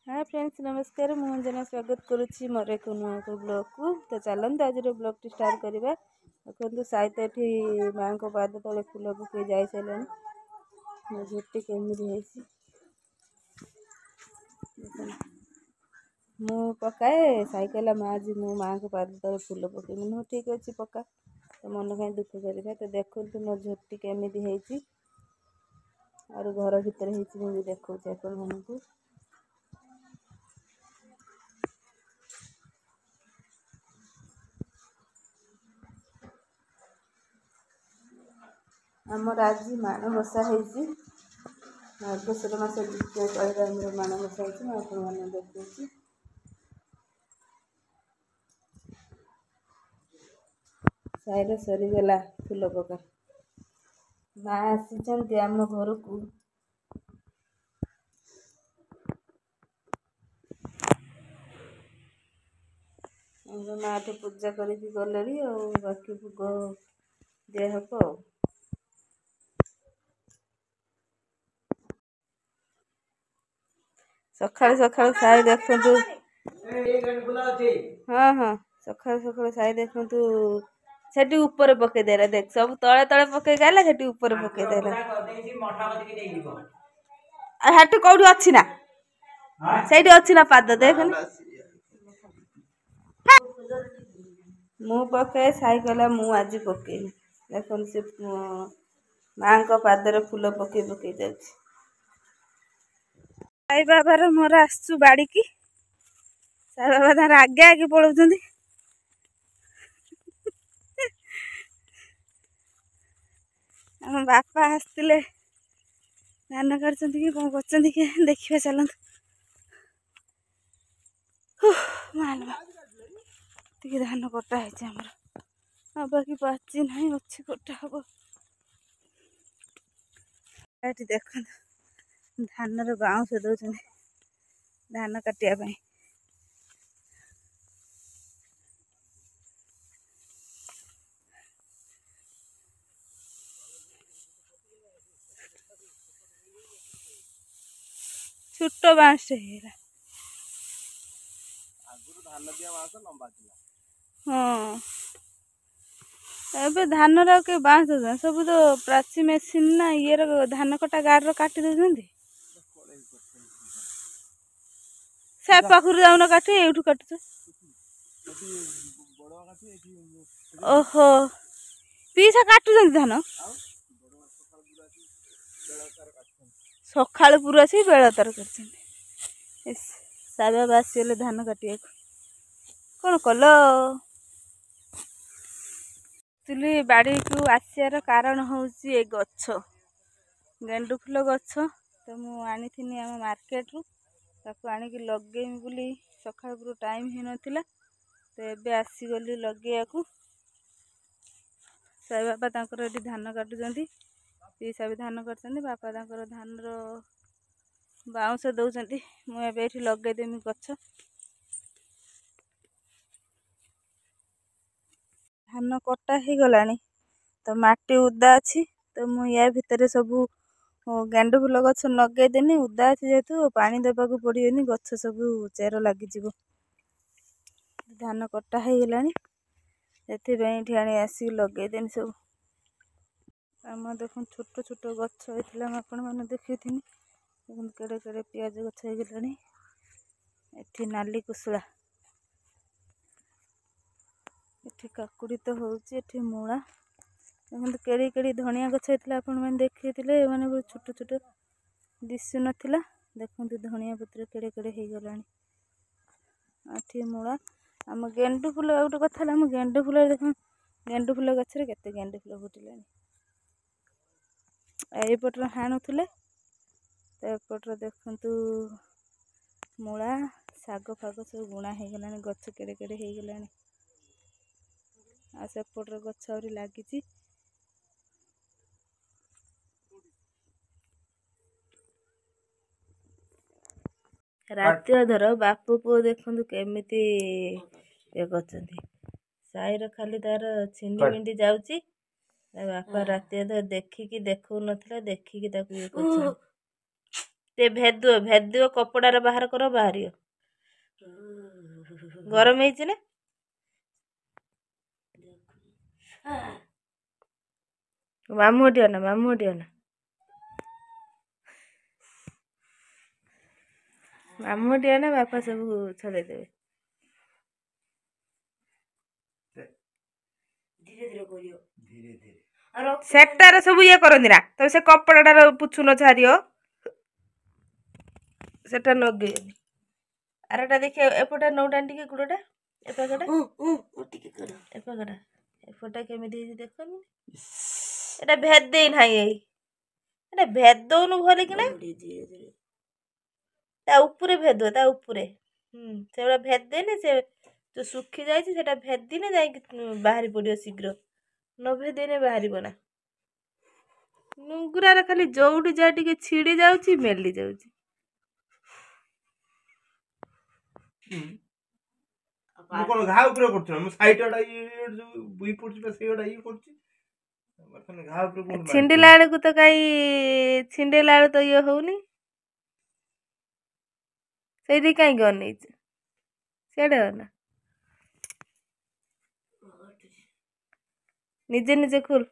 Hi friends नमस्कार मु अंजना स्वागत करुच्ची मोर एक नुआ ब्लॉग को। तो चलते आज ब्लॉग टी स्टार्ट करवा। देखो सहित ये माँ को पाद तले फूल पकई जा सारे मो झुटी केमी मु पकाए साइकेल माँ जी मो माँ को पाद तले फूल पकई मुझे ठीक अच्छे पका तो मन कहीं दुख कर तो देखो मो झुटी केमी और घर भितर मुझे देखा आपण मानू आमर आज माणबसा मार्गशीर मास द्वितीय कलर माणबसा मैंने देखी साइड सरीगला फूल पका माँ आसी आम घर को माँ पूजा करके गले बाकी भोग दिहब सकाल सकाल साई देखु हाँ हाँ सकाल सकाल साई देखु सेठी ऊपर पकई देला देख सब तले तले पकई गला सेठी ऊपर पकई देला हेटू कौटी अच्छी ना सेठी अच्छी ना पाद देख मु पकाए साइकेल मु आज पकईनी देख से माँ को पादर फूल पकई पकई जा साई बाबार मोर आसु बाड़ी की साई बाबा तार आगे आगे पलाउं आम बापा आसते धान कर कौन कर देखिए चलत मालवा टे धान कटा है आमर बाकी पाची ना अच्छी कटा हम देख धान बाउंस दौरान धान काटापी छोट बाँस हाँ ए धान के बाँस सब तो प्राची मेसीन ना ये धान कटा गार काटी दौरान से पाखु जाऊन काट एठू काटुच ओहो पीछा काटुं धान सकाल पूरा से बेल तार कर साबा बासीगले धान काटिया कौन कल चुली बाड़ी को आसार कारण हूँ ए गछ गेंडु फूल गछ तो मुझे आम मार्केट रू ताको आणिक लगेमी बोली सकाल पूरा टाइम ही नथिला तो एबे आसीगली लगे को साई बापा तांकर एटी धान काटुचंती पीसा भी धान करते बापा तांकर धान बाउंस दौरान मुझे लगेदेमी गछ धान कटा हो गला तो माटी उदा अच्छी तो मुझे भितर सबू गेंडु फूल गछ लगेदेनी उदा अच्छी जेहेतु पानी देवाक पड़ेनि गछ सब चेर लग धान कटा हो गला से आनी आसिक लगेदेनी सब आम देख छोट छोट गछ होता आपण मैंने देखी केड़े केड़े पियाज गछ हो गला एठी नाली कुसुला एठी काकुड़ी तो होची एठी मूला देखते केड़ी केड़ी धनिया गछ होता आपण मैंने देखी मैंने छोट छोट दिशु नाला देखते धनिया पत्र केड़े केड़े हो गला एठी मूला आम गेंडु फूल गोटे कथा आम गेंडु फूल देख गेंडु फूल गचरे केते गेंडु फूल फुटिलानी एपटर हाणुले तो एपटर देखु मूला शाग फाग सब बुणा हो गला गछ केड़े केड़े हो गला आ सेपटर गछ आहरी लगी राति अधर बापू पु देखु केमिति ये साईर खाली तार छिंडी मिंडी जाऊँगी बापा राति अधर देखिकी देखु नथिला देखिकी ताकू ये ते भेदुଅ भेदुଅ कपड़ार बाहर कर बाहरियो गरम ହେଇଛି ना मामू हटियो ना मामू हटियो ना मामू हटियो ना बापा सब छड़े देवे धीरे धीरे करियो धीरे धीरे सेटार सब ये करंदी ना तब से कपड़ाटार पुछुन छारियो सेटा नगे आरटा देखिए एपटा नौटा टिके गुड़टा एपटा एपटा केमिति देखनी एटा भेद दे नाही एटा भेद दउनु भले कि ना ता ऊपरे भेद ता ऊपरे सेटा भेद देने से जो सुखी जाय सेटा भेद दिने जाय बाहरी पड़ियो शीघ्र न भेद देने बाहरी बना नुंगुरार खाली जोउठी जा टिके छिड़ी जाउची मेली जाउची ମୁଁ କଣ ଘା ଉପରେ କରୁଛି ନା ମୁଁ ସାଇଟଟା ଇଏ ଯୋଉ ବୁଇ ପଡୁଛି ବା ସେଇଟା ଇଏ କରୁଛି ବର୍ତ୍ତମାନ ଘା ଉପରେ କୋଉଠି ଛିଣ୍ଡିଲା ବେଳକୁ ତ କାଇ ଛିଣ୍ଡେଇଲା ବେଳକୁ ତ ଇଏ ହଉନି ସେଇଠି କାହିଁକି ଅନେଇଛୁ ସିଆଡେ ନା ନିଜେ ନିଜେ ଖୋଲ